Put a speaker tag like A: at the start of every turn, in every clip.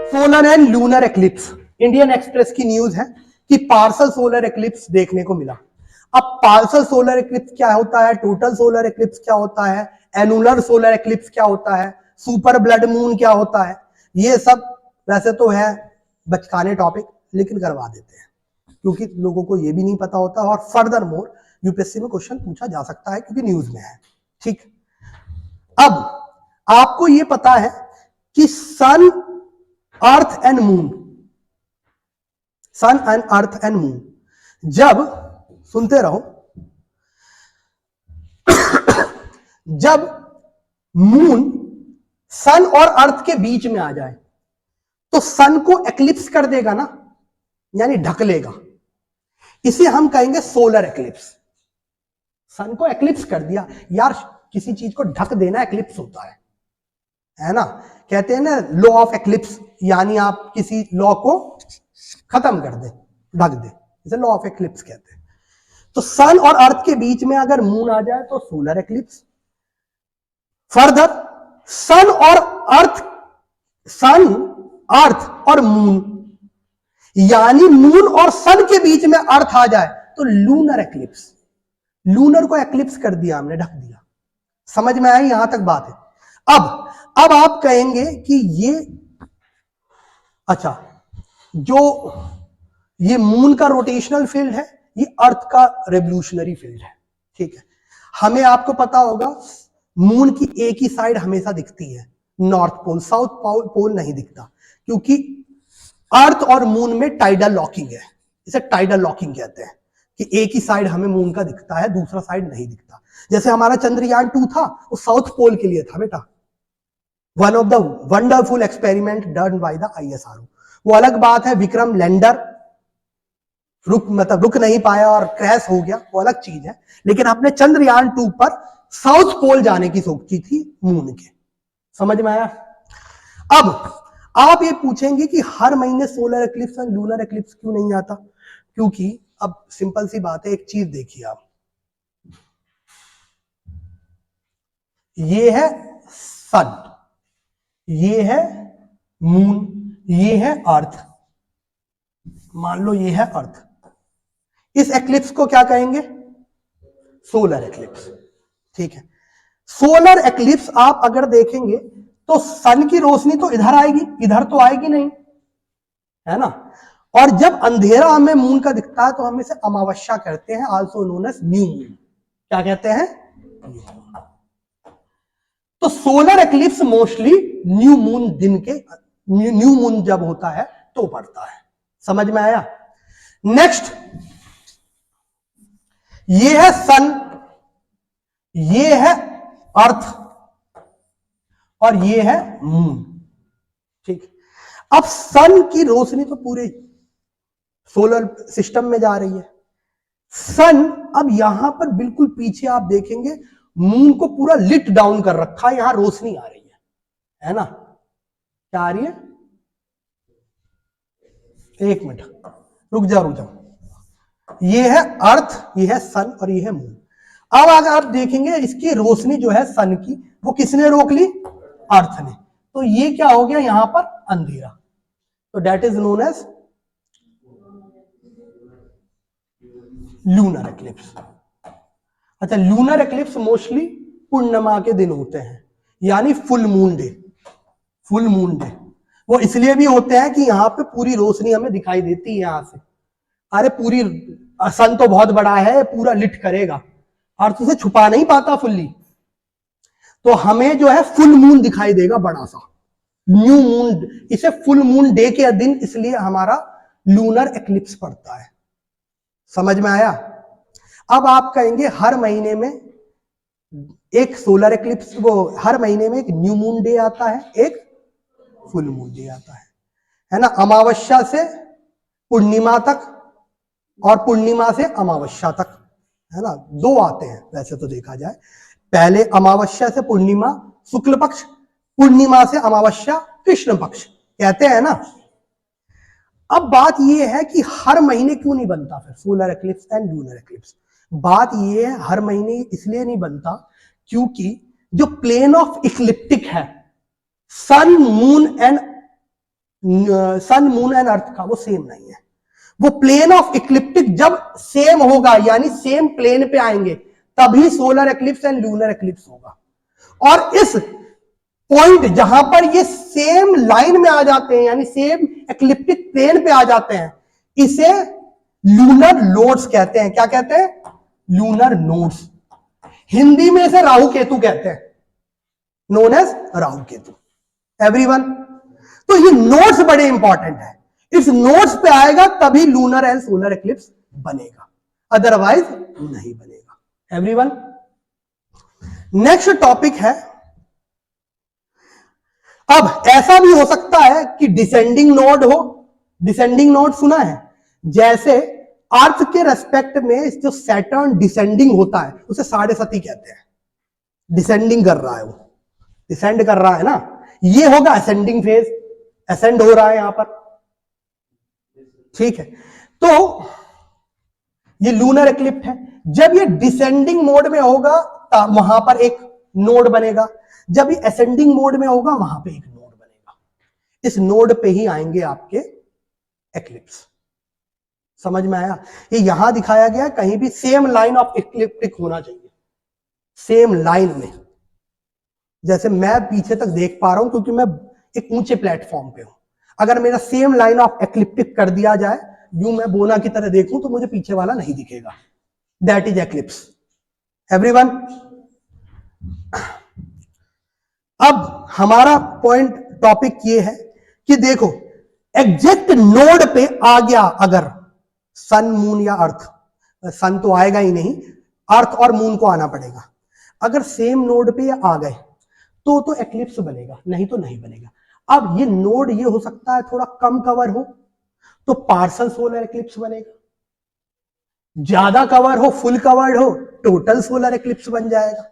A: Solar and lunar eclipse, Indian express की news है कि पार्सल सोलर एक्लिप्स देखने को मिला। अब पार्सल सोलर एक्लिप्स क्या होता है, टोटल सोलर एक्लिप्स क्या होता है, एनुलर सोलर एक्लिप्स क्या होता है, सुपर ब्लड मून क्या होता है, ये सब वैसे तो है बचकाने टॉपिक, लेकिन करवा देते हैं क्योंकि लोगों को ये भी नहीं पता होता और फर्दर मोर यूपीएससी में क्वेश्चन पूछा जा सकता है क्योंकि न्यूज में है। ठीक, अब आपको ये पता है कि sun, earth and moon, sun and earth and moon, जब सुनते रहो, जब मून सन और अर्थ के बीच में आ जाए तो सन को एक्लिप्स कर देगा ना, यानी ढक लेगा, इसे हम कहेंगे सोलर एक्लिप्स। सन को एक्लिप्स कर दिया यार, किसी चीज को ढक देना एक्लिप्स होता है ना, कहते हैं ना लॉ ऑफ एक्लिप्स, यानी आप किसी लॉ को खत्म कर दे, ढक दे, इसे लॉ ऑफ एक्लिप्स कहते हैं। तो सन और अर्थ के बीच में अगर मून आ जाए तो सोलर एक्लिप्स। फर्दर सन और अर्थ, सन, अर्थ और मून, यानी मून और सन के बीच में अर्थ आ जाए तो लूनर एक्लिप्स। लूनर को एक्लिप्स कर दिया हमने, ढक दिया। समझ में आई, यहां तक बात है। अब आप कहेंगे कि ये, अच्छा, जो ये मून का रोटेशनल फील्ड है, ये अर्थ का रेवोल्यूशनरी फील्ड है। ठीक है, हमें आपको पता होगा मून की एक ही साइड हमेशा दिखती है, नॉर्थ पोल, साउथ पोल नहीं दिखता, क्योंकि अर्थ और मून में टाइडल लॉकिंग है। इसे टाइडल लॉकिंग कहते हैं कि एक ही साइड हमें मून का दिखता है, दूसरा साइड नहीं दिखता। जैसे हमारा चंद्रयान 2 था, वो साउथ पोल के लिए था बेटा, one of the wonderful experiment done by the ISRO। वो अलग बात है, विक्रम लैंडर रुक नहीं पाया और क्रैश हो गया, वो अलग चीज है, लेकिन आपने चंद्रयान 2 पर साउथ पोल जाने की सोची थी मून के। समझ में आया? अब आप ये पूछेंगे कि हर महीने सोलर एक्लिप्स और लूनर एक्लिप्स क्यों नहीं आता? क्योंकि अब सिंपल सी बात है, एक चीज देखिए आप, ये है सन, ये है मून, ये है अर्थ, मान लो ये है अर्थ, इस एक्लिप्स को क्या कहेंगे? Solar eclipse. ठीक है, सोलर एक्लिप्स आप अगर देखेंगे तो सन की रोशनी तो इधर आएगी, इधर तो आएगी नहीं, है ना। और जब अंधेरा हमें मून का दिखता है तो हम इसे अमावस्या कहते हैं, also known as new moon. क्या कहते हैं? तो solar eclipse mostly new moon दिन के, न्यू मून जब होता है तो पड़ता है। समझ में आया? नेक्स्ट, ये है सन, ये है अर्थ और ये है मून। ठीक, अब सन की रोशनी तो पूरे सोलर सिस्टम में जा रही है। सन अब यहां पर बिल्कुल पीछे आप देखेंगे मून को पूरा लिट डाउन कर रखा है, यहां रोशनी आ रही है ना। क्या आ रही है? एक मिनट रुक जाओ, ये है अर्थ, ये है सन और ये है मून। अब अगर आप देखेंगे इसकी रोशनी जो है सन की, वो किसने रोक ली? अर्थ ने। तो ये क्या हो गया यहां पर? अंधेरा। तो that is known as lunar eclipse. अच्छा, लूनर एक्लिप्स मोस्टली पूर्णिमा के दिन होते हैं, यानी full moon day. Full moon day वो इसलिए भी होते हैं कि यहां पे पूरी रोशनी हमें दिखाई देती है यहां से। अरे पूरी सन तो बहुत बड़ा है, पूरा लिट करेगा, अर्थ उसे छुपा नहीं पाता फुल्ली, तो हमें जो है फुल मून दिखाई देगा, बड़ा सा न्यू मून। इसे फुल मून डे के दिन इसलिए हमारा लूनर एक्लिप्स पड़ता है। समझ में आया? अब आप कहेंगे हर महीने में एक सोलर एक्लिप्स, वो हर महीने में एक न्यू मून डे आता है, एक फुल मून डे आता है ना। अमावस्या से पूर्णिमा तक और पूर्णिमा से अमावस्या तक, है ना, दो आते हैं वैसे तो देखा जाए। पहले अमावस्या से पूर्णिमा शुक्ल पक्ष, पूर्णिमा से अमावस्या कृष्ण पक्ष, कहते हैं ना। अब बात यह है कि हर महीने क्यों नहीं बनता फिर solar eclipse and lunar eclipse? बात यह है हर महीने इसलिए नहीं बनता क्योंकि जो प्लेन ऑफ इक्लिप्टिक है, sun, moon and sun moon and earth का वो सेम नहीं है। वो प्लेन ऑफ इक्लिप्टिक जब सेम होगा यानी सेम प्लेन पे आएंगे तभी solar eclipse and lunar eclipse होगा। और इस पॉइंट जहां पर ये सेम लाइन में आ जाते हैं यानी सेम एक्लिप्टिक प्लेन पे आ जाते हैं इसे लूनर नोड्स कहते हैं। क्या कहते हैं? Lunar nodes. हिंदी में इसे राहु केतु कहते हैं, known as Rahu Ketu. Everyone, तो ये नोड्स बड़े इंपॉर्टेंट है। इस नोड्स पे आएगा तभी लूनर एंड सोलर एक्लिप्स बनेगा, अदरवाइज नहीं बनेगा। एवरीवन, नेक्स्ट टॉपिक है, अब ऐसा भी हो सकता है कि डिसेंडिंग नोड हो। डिसेंडिंग नोड सुना है? जैसे अर्थ के रेस्पेक्ट में जो सैटर्न डिसेंडिंग होता है उसे साढ़े सती कहते हैं। डिसेंडिंग कर रहा है, वो डिसेंड कर रहा है ना, ये होगा असेंडिंग फेज, असेंड हो रहा है यहां पर। ठीक है, तो ये लूनर एक्लिप्स है। जब ये डिसेंडिंग मोड में होगा वहां पर एक नोड बनेगा, जब ये असेंडिंग मोड में होगा वहां पे एक नोड बनेगा। इस नोड पे ही आएंगे आपके एक्लिप्स। समझ में आया? ये यहां दिखाया गया, कहीं भी सेम लाइन ऑफ इक्लिप्टिक होना चाहिए, सेम लाइन में। जैसे मैं पीछे तक देख पा रहा हूं क्योंकि मैं एक ऊंचे प्लेटफॉर्म पे हूं। अगर मेरा सेम लाइन ऑफ एक्लिप्टिक कर दिया जाए, यूं मैं बोना की तरह देखूं तो मुझे पीछे वाला नहीं दिखेगा। That is eclipse. एवरीवन, अब हमारा पॉइंट टॉपिक ये है कि देखो एग्जैक्ट नोड पे आ गया अगर सन मून या अर्थ, सन तो आएगा ही नहीं, अर्थ और मून को आना पड़ेगा। अगर सेम नोड पे आ गए तो एक्लिप्स बनेगा, नहीं तो नहीं बनेगा। अब ये नोड ये हो सकता है थोड़ा कम कवर हो तो पार्सल सोलर एक्लिप्स बनेगा, ज्यादा कवर हो, फुल कवर्ड हो, टोटल सोलर एक्लिप्स बन जाएगा,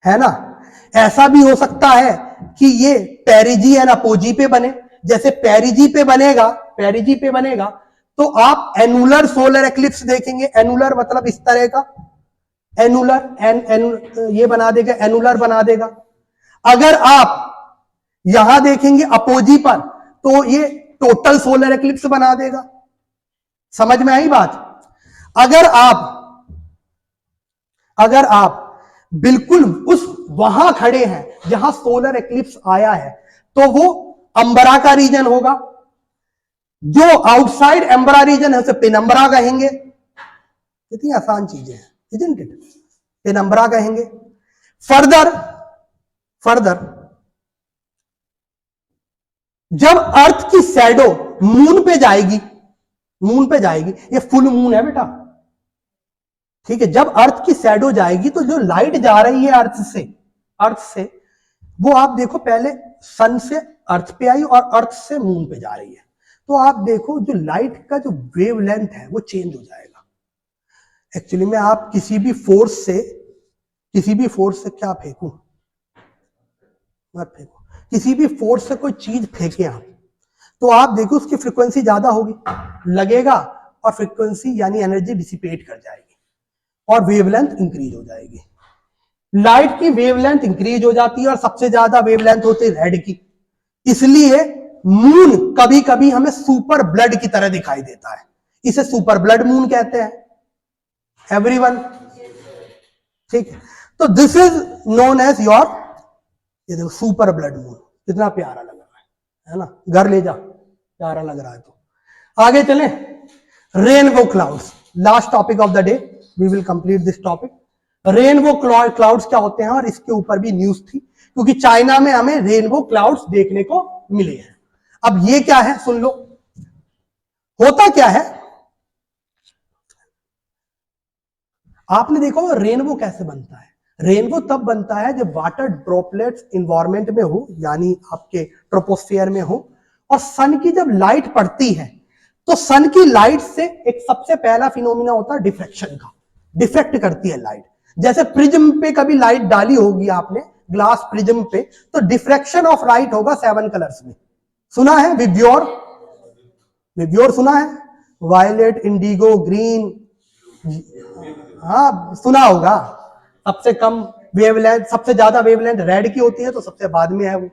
A: है ना। ऐसा भी हो सकता है कि ये पेरिजी एंड अपोजी पे बने। जैसे पेरिजी पे बनेगा, पेरिजी पे बनेगा तो आप एनुलर सोलर एक्लिप्स देखेंगे। एनुलर मतलब इस तरह का, एनुलर ये बना देगा, एनुलर बना देगा। अगर आप यहां देखेंगे अपोजी पर तो ये टोटल सोलर एक्लिप्स बना देगा। समझ में आई बात? अगर आप बिल्कुल उस वहां खड़े हैं जहां सोलर एक्लिप्स आया है तो वो अंबरा का रीजन होगा। जो आउटसाइड एम्बरा रीजन है उसे पेनम्बरा कहेंगे। कितनी आसान चीजें हैं, इजंट इट? पेनम्बरा कहेंगे। फर्दर जब अर्थ की शैडो मून पे जाएगी, ये फुल मून है बेटा, ठीक है। जब अर्थ की शैडो जाएगी तो जो लाइट जा रही है अर्थ से वो आप देखो पहले सन से अर्थ पे आई और अर्थ से मून पे जा रही है, तो आप देखो जो लाइट का जो वेवलेंथ है वो चेंज हो जाएगा। एक्चुअली में आप किसी भी फोर्स से क्या फेंकूं, मत फेंको, किसी भी फोर्स से कोई चीज फेंके आप तो आप देखो उसकी फ्रीक्वेंसी ज्यादा होगी, लगेगा और फ्रीक्वेंसी यानी एनर्जी डिसिपेट कर जाएगी और वेवलेंथ इंक्रीज हो जाएगी। लाइट की वेवलेंथ इंक्रीज हो जाती है और सबसे ज्यादा वेवलेंथ होती है रेड की। इसलिए मून कभी कभी हमें सुपर ब्लड की तरह दिखाई देता है, इसे सुपर ब्लड मून कहते हैं। एवरीवन, ठीक है। तो this is known as your, ये देखो सुपर ब्लड मून, कितना प्यारा लग रहा है ना, घर ले जा, प्यारा लग रहा है। तो आगे चलें, rainbow clouds, last topic of the day, we will complete this topic. Rainbow clouds क्या होते हैं, और इसके ऊपर भी न्यूज थी क्योंकि चाइना में हमें रेनबो क्लाउड्स देखने को मिले हैं। अब ये क्या है सुन लो, होता क्या है, आपने देखो रेनबो कैसे बनता है। रेनबो तब बनता है जब वाटर ड्रॉपलेट्स इन्वायरमेंट में हो, यानी आपके ट्रोपोस्फियर में हो, और सन की जब लाइट पड़ती है तो सन की लाइट से एक सबसे पहला फिनोमिना होता है डिफ्रैक्शन का, डिफ्रैक्ट करती है लाइट। जैसे प्रिज्म पे कभी लाइट डाली होगी आपने, ग्लास प्रिज्म पे, तो डिफ्रैक्शन ऑफ लाइट होगा 7 कलर्स में। सुना है विब्योर? विब्योर सुना है? वायलेट, इंडिगो, ग्रीन, हाँ सुना होगा। सबसे कम वेवलेंथ, सबसे ज्यादा वेवलेंथ रेड की होती है, तो सबसे बाद में है वो।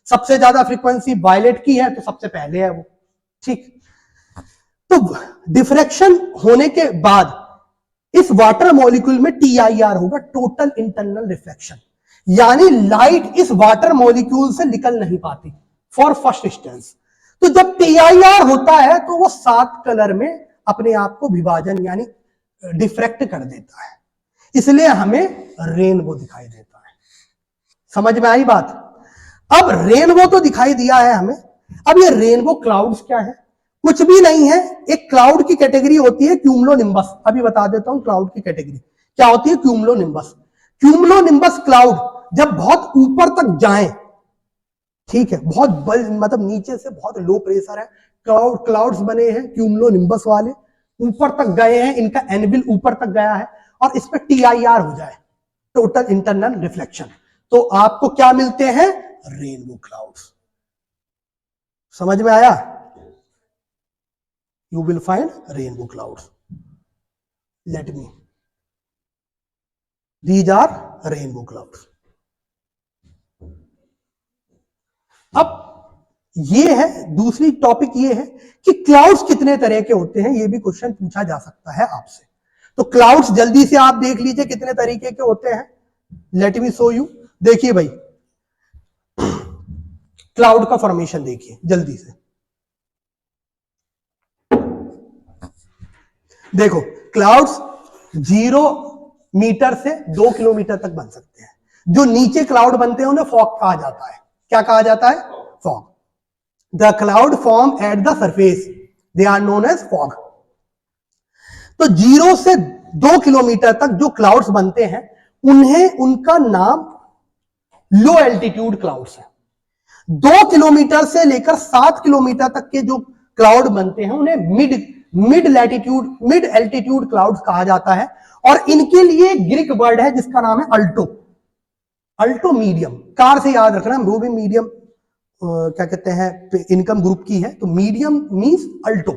A: सबसे ज्यादा फ्रीक्वेंसी वायलेट की है तो सबसे पहले है वो, ठीक। तो डिफ्रैक्शन होने के बाद इस वाटर मॉलिक्यूल में TIR होगा, टोटल इंटरनल रिफ्लेक्शन, यानी लाइट इस वाटर मॉलिक्यूल से निकल नहीं पाती फॉर फर्स्ट इंस्टेंस। तो जब TIR होता है तो वो 7 कलर में अपने आप को विभाजन यानी डिफ्रैक्ट कर देता है, इसलिए हमें रेनबो दिखाई देता है। समझ में आई बात? अब रेनबो तो दिखाई दिया है हमें, अब ये रेनबो क्लाउड्स क्या है? कुछ भी नहीं है, एक क्लाउड की कैटेगरी होती है क्यूमुलोनिम्बस। अभी बता देता हूं क्लाउड की कैटेगरी क्या होती है। क्यूमुलोनिम्बस, क्यूमुलोनिम्बस क्लाउड जब बहुत ऊपर तक जाएं, ठीक है, बहुत मतलब नीचे से बहुत लो प्रेशर है, क्लाउड्स बने हैं क्यूमुलोनिम्बस वाले, ऊपर तक गए हैं, इनका एनविल ऊपर तक गया है और इस पर TIR हो जाए, टोटल इंटरनल रिफ्लेक्शन, तो आपको क्या मिलते हैं? Rainbow clouds. समझ में आया? You will find rainbow clouds. Let me. These are rainbow clouds. अब ये है दूसरी टॉपिक, ये है कि क्लाउड्स कितने तरह के होते हैं, ये भी क्वेश्चन पूछा जा सकता है आपसे। तो क्लाउड्स जल्दी से आप देख लीजिए कितने तरीके के होते हैं। Let me show you. देखिए भाई, क्लाउड का फॉर्मेशन देखिए जल्दी से। देखो, क्लाउड्स 0 मीटर से 2 किलोमीटर तक बन सकते हैं। जो नीचे क्लाउड बनते हैं उन्हें फॉग कहा जाता है। क्या कहा जाता है? Fog. The cloud form at the surface, they are known as fog. तो 0 से 2 किलोमीटर तक जो क्लाउड्स बनते हैं उन्हें, उनका नाम लो एल्टीट्यूड क्लाउड्स है। 2 किलोमीटर से लेकर 7 किलोमीटर तक के जो क्लाउड बनते हैं उन्हें मिड एल्टीट्यूड क्लाउड्स कहा जाता है। और इनके लिए ग्रीक वर्ड है जिसका नाम है अल्टो। अल्टो मीडियम, कार से याद रखना, वो भी मीडियम क्या कहते हैं, इनकम ग्रुप की है, तो मीडियम मींस अल्टो,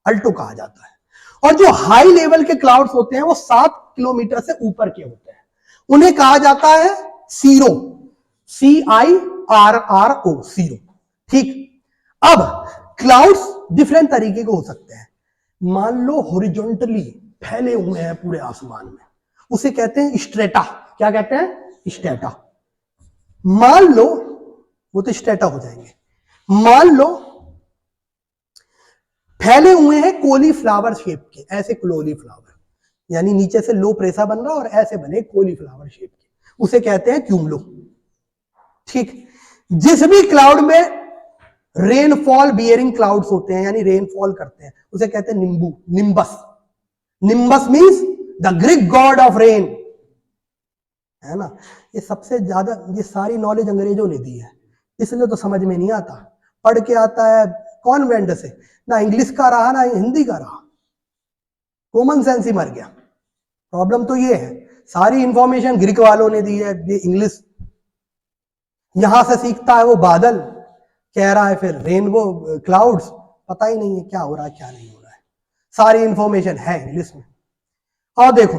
A: अल्टो कहा जाता है। और जो हाई लेवल के क्लाउड्स होते हैं वो 7 किलोमीटर से ऊपर के होते हैं, उन्हें कहा जाता है सीरो, CIRRO, सीरो, ठीक। अब क्लाउड्स डिफरेंट तरीके के हो सकते हैं। मान लो हॉरिजॉन्टली फैले हुए हैं पूरे आसमान में, उसे कहते हैं स्ट्रेटा। क्या कहते हैं? स्ट्रेटा। मान लो, वो तो स्ट्रेटा हो जाएंगे। मान लो फैले हुए हैं कोलीफ्लावर शेप के, ऐसे कोलीफ्लावर, यानी नीचे से लो प्रेशर बन रहा और ऐसे बने कोलीफ्लावर शेप के, उसे कहते हैं क्यूमुलो, ठीक। जिस भी क्लाउड में रेनफॉल बियरिंग क्लाउड्स होते हैं, यानी रेनफॉल करते हैं, उसे कहते हैं nimbus. Nimbus means the Greek God of rain, है ना। ये सबसे ज्यादा, ये सारी नॉलेज अंग्रेजों ने दी है, इसलिए तो समझ में नहीं आता। पढ़ के आता है कॉन्वेंट से, ना इंग्लिश का रहा ना हिंदी का रहा, कॉमन सेंस ही मर गया। प्रॉब्लम तो ये है, सारी इंफॉर्मेशन ग्रीक वालों ने दी है, ये इंग्लिश यहां से सीखता है वो बादल, कह रहा है फिर रेनबो क्लाउड्स, पता ही नहीं है क्या हो रहा है क्या नहीं हो रहा है, सारी इंफॉर्मेशन है इंग्लिश में। और देखो,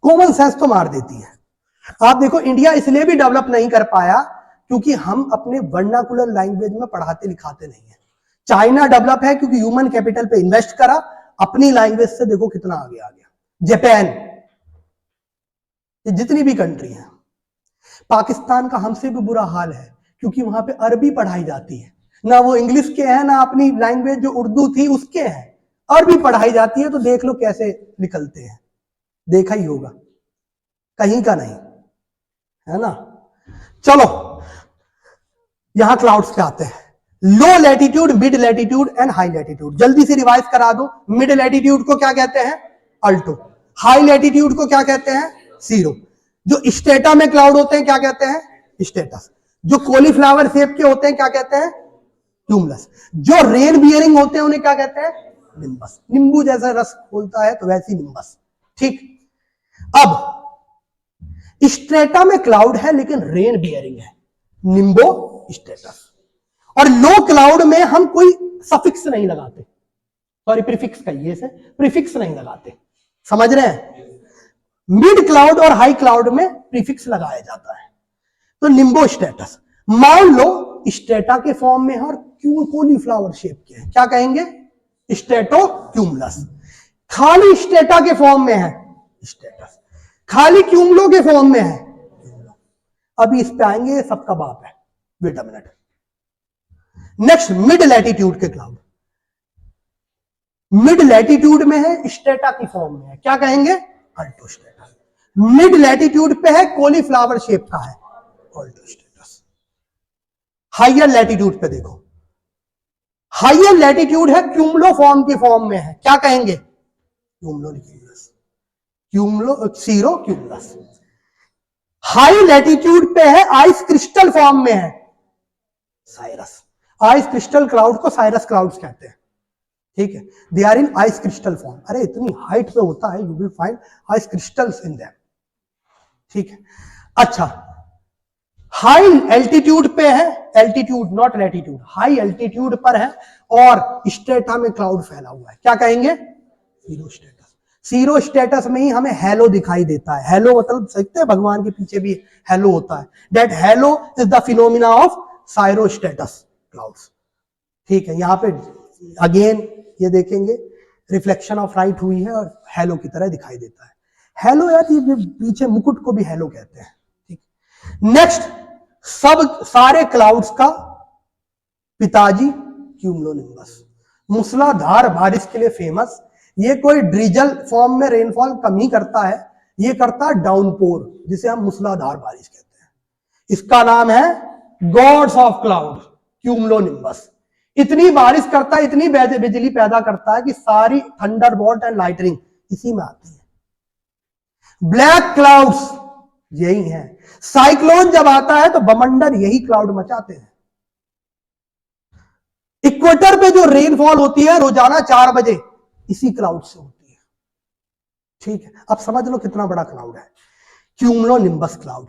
A: कॉमन सेंस तो मार देती है। आप देखो, इंडिया इसलिए भी डेवलप नहीं कर पाया क्योंकि हम अपने वर्नाकुलर लैंग्वेज में पढ़ाते लिखाते नहीं है। चाइना डेवलप है क्योंकि ह्यूमन कैपिटल पे इन्वेस्ट करा, अपनी लैंग्वेज से देखो कितना आगे आ गया। जापान, ये जितनी भी कंट्री है, पाकिस्तान का हमसे भी बुरा हाल है क्योंकि वहां पे अरबी पढ़ाई जाती है, ना वो इंग्लिश के हैं ना अपनी लैंग्वेज जो उर्दू थी उसके हैं, अरबी पढ़ाई जाती है। तो देख लो कैसे निकलते हैं, देखा ही होगा, कहीं का नहीं, है ना। चलो यहां क्लाउड्स पे आते हैं। Low latitude, mid latitude and high latitude, जल्दी से रिवाइज करा दो। मिड लैटिट्यूड को क्या कहते हैं? अल्टो। हाई लैटिट्यूड को क्या कहते हैं? सीरो। जो स्टेटा में क्लाउड होते हैं क्या कहते हैं? स्टेटस। जो कॉलीफ्लावर शेप के होते हैं क्या कहते हैं? क्यूमुलस। जो रेन बियरिंग होते हैं उन्हें क्या कहते हैं? निम्बस। नींबू जैसा रस खोलता है तो वैसी निम्बस, ठीक। अब स्ट्रेटा में क्लाउड है लेकिन रेन बियरिंग है, निम्बो स्ट्रेटस। और लो क्लाउड में हम कोई सफिक्स नहीं लगाते, सॉरी प्रीफिक्स कहिए से, प्रीफिक्स नहीं लगाते, समझ रहे हैं। मिड क्लाउड और हाई क्लाउड में प्रीफिक्स लगाया जाता है। तो निम्बोस्टेटस मान लो स्टेटा के फॉर्म में है और कॉलीफ्लावर शेप के है, क्या कहेंगे? स्टेटोक्यूमुलस। खाली स्टेटा के फॉर्म में है स्टेटस, खाली क्यूमुलो के फॉर्म में है क्यूमुलो। अभी इस पे आएंगे, सबका बाप है, wait a minute. Next mid latitude के क्लाउड, मिड लैटिट्यूड में है स्टेटा की फॉर्म में है, क्या कहेंगे? अल्टोस्टेटस। मिड लैटिट्यूड पे है कॉलीफ्लावर शेप का है, अल्टोस्टेटस। हायर लैटिट्यूड पे देखो, हायर लैटिट्यूड है क्यूमुलो फॉर्म की फॉर्म में है, क्या कहेंगे? क्यूमुलोनिक्यूमुलस, cumulo cirro cumulus. High latitude पे है आइस क्रिस्टल फॉर्म में है, साइरस। आइस क्रिस्टल क्लाउड को साइरस क्लाउड्स कहते हैं, ठीक है। They are in ice crystal form. अरे इतनी हाइट पे होता है, you will find ice crystals in them, ठीक है। अच्छा, हाई एल्टीट्यूड पे है, altitude not latitude, high altitude पर है और स्टेटा में क्लाउड फैला हुआ है, क्या कहेंगे? सीरोस्टेटस। सीरोस्टेटस में ही हमें हेलो दिखाई देता है। हेलो मतलब सकते हैं भगवान के पीछे भी हेलो होता है, that halo is the phenomena of cirrostratus clouds, ठीक है। यहां पे अगेन ये देखेंगे रिफ्लेक्शन ऑफ लाइट हुई है और हेलो की तरह दिखाई देता है। हेलो यार, ये पीछे मुकुट को भी हेलो कहते हैं, ठीक। नेक्स्ट, सब सारे क्लाउड्स का पिताजी क्यूमुलोनिम्बस, मूसलाधार बारिश के लिए फेमस। ये कोई ड्रिजल फॉर्म में रेनफॉल कम ही करता है, ये करता है डाउनपोर, जिसे हम मूसलाधार बारिश कहते हैं। इसका नाम है गॉड्स ऑफ क्लाउड, क्यूमुलोनिम्बस। इतनी बारिश करता है, इतनी बिजली पैदा करता है कि सारी थंडरबोल्ट एंड लाइटनिंग इसी में आती है। ब्लैक क्लाउड्स यही है। साइक्लोन जब आता है तो बमंडर यही क्लाउड मचाते हैं। इक्वेटर पे जो रेनफॉल होती है रोजाना 4 बजे, इसी क्लाउड से होती है, ठीक है। अब समझ लो कितना बड़ा क्लाउड है क्यूमुलोनिम्बस क्लाउड।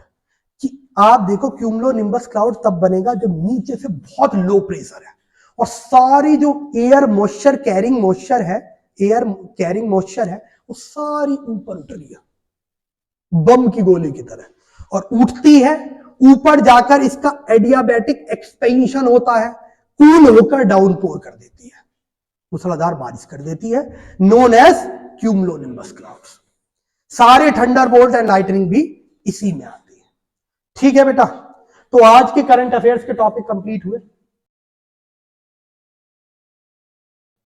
A: कि आप देखो क्यूमुलोनिम्बस क्लाउड तब बनेगा जब नीचे से बहुत लो प्रेशर है और सारी जो एयर मॉइस्चर कैरिंग मॉइस्चर है, एयर कैरिंग मॉइस्चर है, वो सारी ऊपर उठ रही है बम की गोली की तरह, और उठती है ऊपर जाकर इसका एडियाबैटिक एक्सपेंशन होता है, कूल होकर डाउनपोर कर देती है, मूसलाधार बारिश कर देती है, नोन एज क्यूमुलोनिम्बस क्लाउड्स। सारे थंडरबोल्ट एंड लाइटनिंग भी इसी में आती है, ठीक है बेटा। तो आज के करंट अफेयर्स के टॉपिक कंप्लीट हुए।